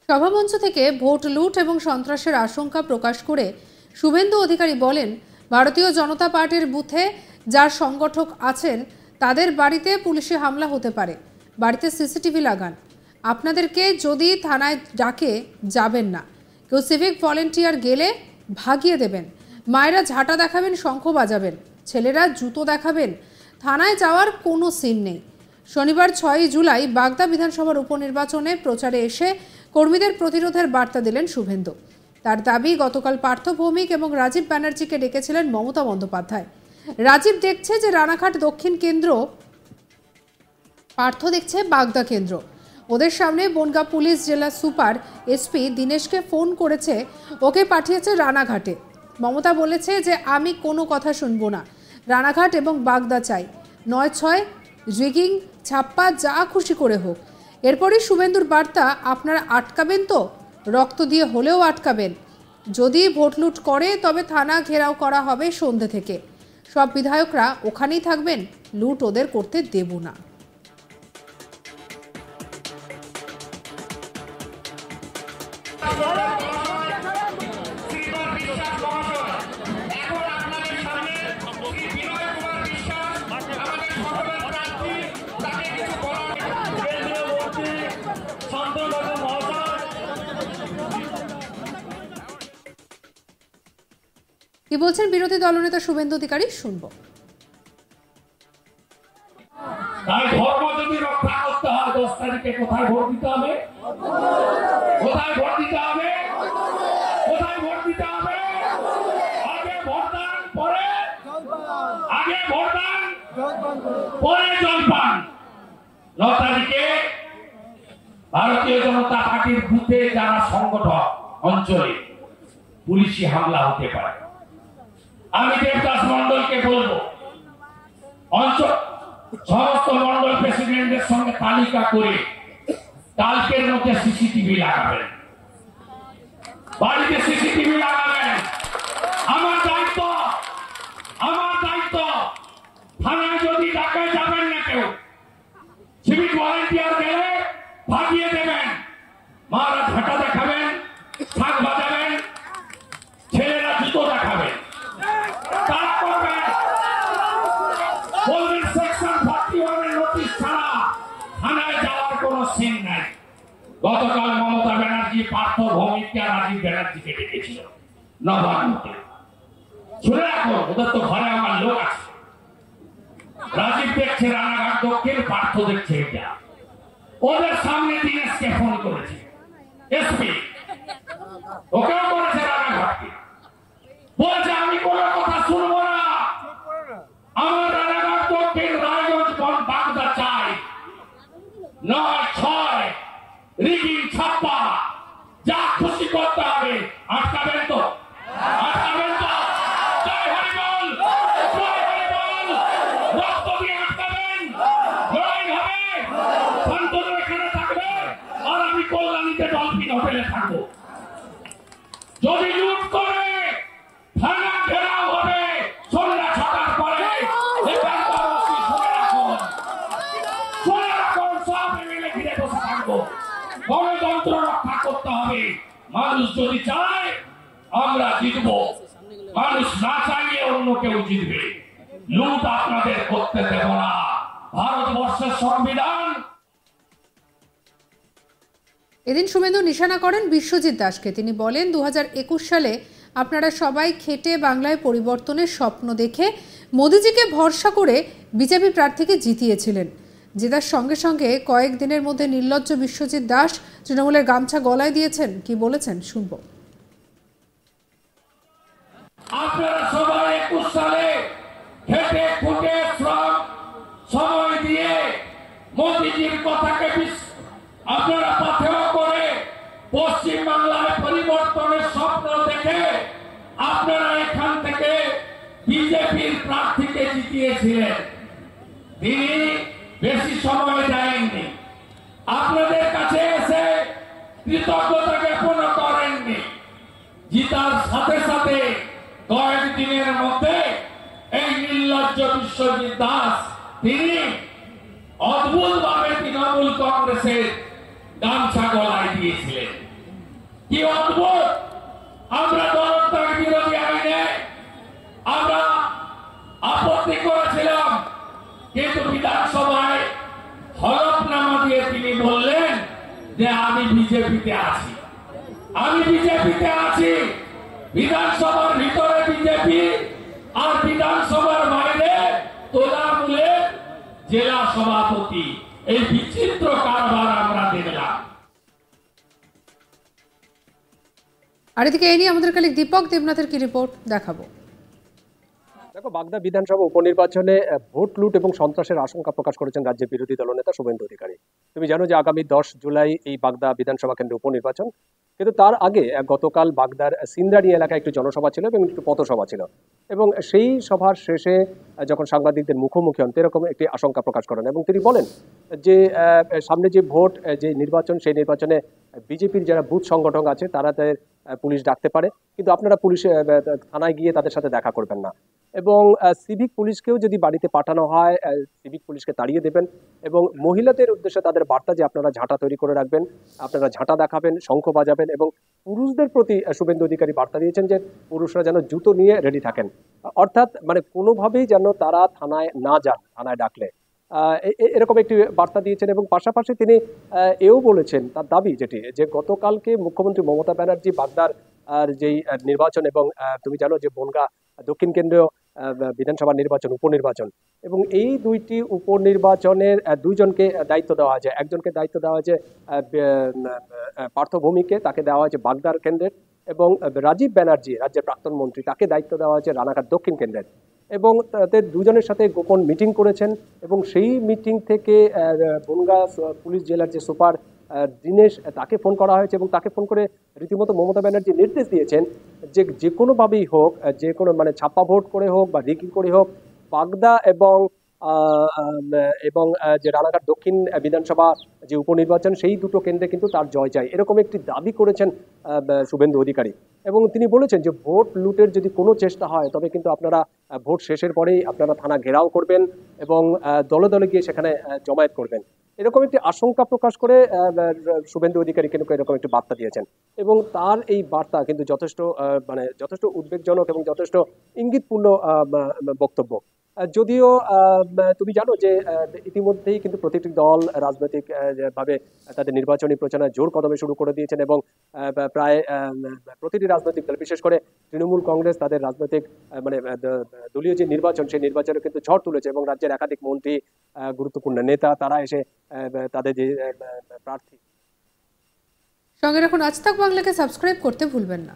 সভামঞ্চ থেকে ভোট লুট এবং সন্ত্রাসের আশঙ্কা প্রকাশ করে শুভেন্দু অধিকারী বলেন, ভারতীয় জনতা পার্টির বুথে যার সংগঠক আছেন তাদের বাড়িতে পুলিশি হামলা হতে পারে। বাড়িতে সিসিটিভি লাগান। আপনাদেরকে যদি থানায় ডাকে যাবেন না। কেউ সিভিক ভলেন্টিয়ার গেলে ভাগিয়ে দেবেন। মায়েরা ঝাঁটা দেখাবেন, শঙ্খ বাজাবেন, ছেলেরা জুতো দেখাবেন। থানায় যাওয়ার কোনো সিন নেই। শনিবার 6 জুলাই বাগদা বিধানসভার উপনির্বাচনে প্রচারে এসে কর্মীদের প্রতিরোধের বার্তা দিলেন শুভেন্দু। তার দাবি, গতকাল পার্থ ভৌমিক এবং রাজীব ব্যানার্জিকে ডেকেছিলেন মমতা বন্দ্যোপাধ্যায়। রাজীব দেখছে যে রানাঘাট দক্ষিণ কেন্দ্র, পার্থ দেখছে বাগদা কেন্দ্র। ওদের সামনে বনগাঁ পুলিশ জেলা সুপার এসপি দীনেশকে ফোন করেছে, ওকে পাঠিয়েছে রানাঘাটে। মমতা বলেছে যে আমি কোনো কথা শুনবো না, রানাঘাট এবং বাগদা চাই, 9-6 রিগিং ছাপ্পা যা খুশি করে হোক। এরপরই শুভেন্দুর বার্তা, আপনারা আটকাবেন তো, রক্ত দিয়ে হলেও আটকাবেন। যদি ভোট লুট করে তবে থানা ঘেরাও করা হবে সন্ধ্যে থেকে। সব বিধায়করা ওখানেই থাকবেন, লুট ওদের করতে দেব না। কি বলছেন বিরোধী দলনেতা শুভেন্দু অধিকারী, শুনবো। তাই ধর্ম যদি রক্ষা করতে হয় 10 তারিখে কোথায় ভোট দিতে হবে? কোথায় ভোট দিতে হবে? কোথায় ভোট দিতে হবে? আগে ভোটদান, পরে আগে ভোটদান, পরে জলপান। 9 তারিখে ভারতীয় জনতা পার্টির বুথে যারা সংগঠক অঞ্চলে পুলিশি হামলা হতে পারে। আমি দেবদাস মন্ডলকে বলবো, অঞ্চল সমস্ত মন্ডল প্রেসিডেন্টের সঙ্গে তালিকা করে কালকের মধ্যে সিসিটিভি লাগাবেন, বাড়িতে সিসিটিভি লাগাবেন। আমার দায়িত্ব, থানায় যদি ডাকে যাবেন না, কেউ সিভিক ভলেন্টিয়ার গেলে ভাগিয়ে দেবেন। মারা ঝাঁটা দেখাবেন, শাক বাজাবেন, ছেলেরা জুতো দেখাবেন, কাজ করবেন। বলবেন সেকশন 41 এর নোটিশ ছাড়া থানায় যাওয়ার কোনো সিন নাই। গতকাল মমতা ব্যানার্জি পার্থ ভৌমিককে আর রাজীব ব্যানার্জিকে ডেকেছিল নবান্নতে। শুনে রাখো, ওদের তো ঘরে আমার লোক আছে। রাজীব দেখছে রানাঘাট দক্ষিণ, পার্থ দেখছে এটা। ওদের সামনে দীনেশকে ফোন করেছে এসপি, ওকেও করেছে রানাঘাটকে। বলছে আমি কোনো কথা শুনবো না, আমার রানাঘাট দক্ষিণ রায়গঞ্জ বাগদা চাই, 9-6 রিগিং ছাপ্পা যা খুশি করতে হবে। আটকাবেন তো? আটকাবেন তো? জয় হরি বল, জয় হরি বল। রক্ত দিয়ে আটকাবেন, লড়াই হবে। শান্তনু এখানে থাকবে আর আমি কল্যাণীতে ডলফিন হোটেলে থাকবো। যদি লুট করে থানা ঘেরাও হবে সন্ধ্যা 6টার পরে। এখানকার ওসি শুনে রাখুন, সব মিলে ঘিরে বসে থাকবো। গণতন্ত্র রক্ষা করতে হবে। মানুষ যদি চায় আমরা জিতবো, মানুষ না চাইলে অন্য কেউ জিতবে। লুট আপনাদের করতে দেব না। ভারতবর্ষের সংবিধান। এদিন শুভেন্দু নিশানা করেন বিশ্বজিৎ দাসকে। তিনি বলেন, 2021 সালে আপনারা সবাই খেটে বাংলায় পরিবর্তনের স্বপ্ন দেখে মোদিজিকে ভরসা করে বিজেপি প্রার্থীকে জিতিয়েছিলেন। জেতার সঙ্গে সঙ্গে কয়েকদিনের মধ্যে নির্লজ্জ বিশ্বজিৎ দাস তৃণমূলের গামছা গলায় দিয়েছেন। কি বলেছেন, শুনবো। আপনারা সবাই 21 সালে খেটে খুঁটে শ্রম সময় দিয়ে মোদিজির কথাকে আপনারা পাথেয় করে পশ্চিম বাংলায় পরিবর্তনের স্বপ্ন দেখে আপনারা এখান থেকে বিজেপির প্রার্থীকে জিতিয়েছিলেন। তিনি বেশি সময় দেননি, আপনাদের কাছে এসে কৃতজ্ঞতা জ্ঞাপন করেননি। জিতার সাথে সাথে কয়েকদিনের মধ্যে এই নির্লজ্জ বিশ্বজিৎ দাস তিনি অদ্ভুত ভাবে তৃণমূল কংগ্রেসের গামছা গলায় দিয়েছিলেন। কি অদ্ভুত! আমরা দলত্যাগ বিরোধী আইনে আমরা আপত্তি করেছিলাম, কিন্তু বিধানসভায় হলফনামা দিয়ে তিনি বললেন যে আমি বিজেপিতে আছি, আমি বিজেপিতে আছি। বিধানসভার ভিতরে বিজেপি আর বিধানসভার বাইরে তোলামূলের জেলা সভাপতি, এই বিচিত্র কারবার আমরা দেখলাম। আর এদিকে এই নিয়ে আমাদের কালিক দীপক দেবনাথের কি রিপোর্ট দেখাবো। দেখো, বাগদা বিধানসভা উপনির্বাচনে ভোট লুট এবং সন্ত্রাসের আশঙ্কা প্রকাশ করেছেন রাজ্যের বিরোধী দলনেতা শুভেন্দু অধিকারী। তুমি জানো যে আগামী 10 জুলাই এই বাগদা বিধানসভা কেন্দ্রে উপনির্বাচন, কিন্তু তার আগে গতকাল বাগদার সিন্দারি এলাকায় একটি জনসভা ছিল এবং একটি পথসভা ছিল, এবং সেই সভার শেষে যখন সাংবাদিকদের মুখোমুখি হন এরকম একটি আশঙ্কা প্রকাশ করেন এবং তিনি বলেন যে সামনে যে ভোট, যে নির্বাচন, সেই নির্বাচনে বিজেপির যারা বুথ সংগঠন আছে তারা তাদের পুলিশ ডাকতে পারে, কিন্তু আপনারা পুলিশ থানায় গিয়ে তাদের সাথে দেখা করবেন না, এবং সিভিক পুলিশকেও যদি বাড়িতে পাঠানো হয় সিভিক পুলিশকে তাড়িয়ে দেবেন, এবং মহিলাদের উদ্দেশ্যে তাদের বার্তা যে আপনারা ঝাঁটা তৈরি করে রাখবেন, আপনারা ঝাঁটা দেখাবেন, শঙ্খ বাজাবেন, এবং পুরুষদের প্রতি শুভেন্দু অধিকারী বার্তা দিয়েছেন যে পুরুষরা যেন জুতো নিয়ে রেডি থাকেন, অর্থাৎ মানে কোনোভাবেই যেন তারা থানায় না যান, থানায় ডাকলে এরকম একটি বার্তা দিয়েছেন। এবং পাশাপাশি তিনি এও বলেছেন, তার দাবি যেটি, যে গতকালকে মুখ্যমন্ত্রী মমতা ব্যানার্জি বাগদার যেই নির্বাচন এবং তুমি জানো যে বনগাঁ দক্ষিণ কেন্দ্রীয় বিধানসভা নির্বাচন, উপনির্বাচন, এবং এই দুইটি উপনির্বাচনের দুইজনকে দায়িত্ব দেওয়া হয়েছে। একজনকে দায়িত্ব দেওয়া হয়েছে পার্থ ভৌমিককে, তাকে দেওয়া হয়েছে বাগদার কেন্দ্রের, এবং রাজীব ব্যানার্জি রাজ্যের প্রাক্তন মন্ত্রী, তাকে দায়িত্ব দেওয়া হয়েছে রানাঘাট দক্ষিণ কেন্দ্রের, এবং তাদের দুজনের সাথে গোপন মিটিং করেছেন, এবং সেই মিটিং থেকে বনগাঁ পুলিশ জেলার যে সুপার দীনেশ, তাকে ফোন করা হয়েছে, এবং তাকে ফোন করে রীতিমতো মমতা ব্যানার্জি নির্দেশ দিয়েছেন যে যে কোনোভাবেই হোক, যে কোনো মানে ছাপ্পা ভোট করে হোক বা রিগিং করে হোক, বাগদা এবং যে রানাঘাট দক্ষিণ বিধানসভা যে উপনির্বাচন, সেই দুটো কেন্দ্রে কিন্তু তার জয় চাই, এরকম একটি দাবি করেছেন শুভেন্দু অধিকারী। এবং তিনি বলেছেন যে ভোট লুটের যদি কোনো চেষ্টা হয় তবে কিন্তু আপনারা ভোট শেষের পরেই আপনারা থানা ঘেরাও করবেন এবং দলে দলে গিয়ে সেখানে জমায়েত করবেন, এরকম একটি আশঙ্কা প্রকাশ করে শুভেন্দু অধিকারী কিন্তু এরকম একটি বার্তা দিয়েছেন। এবং তার এই বার্তা কিন্তু যথেষ্ট উদ্বেগজনক এবং যথেষ্ট ইঙ্গিতপূর্ণ বক্তব্য। যদিও তুমি জানো যে ইতিমধ্যেই কিন্তু প্রতিটি দল রাজনৈতিক ভাবে তাদের নির্বাচনী প্রচারণা জোর কদমে শুরু করে দিয়েছেন, এবং প্রায় প্রতিটি রাজনৈতিক দল, বিশেষ করে তৃণমূল কংগ্রেস, তাদের রাজনৈতিক দলীয় যে নির্বাচন, সেই নির্বাচনে কিন্তু ঝড় তুলেছে, এবং রাজ্যের একাধিক মন্ত্রী, গুরুত্বপূর্ণ নেতা, তারা এসে তাদের যে প্রার্থী। সঙ্গে রাখুন আজ তাক বাংলাকে সাবস্ক্রাইব করতে ভুলবেন না।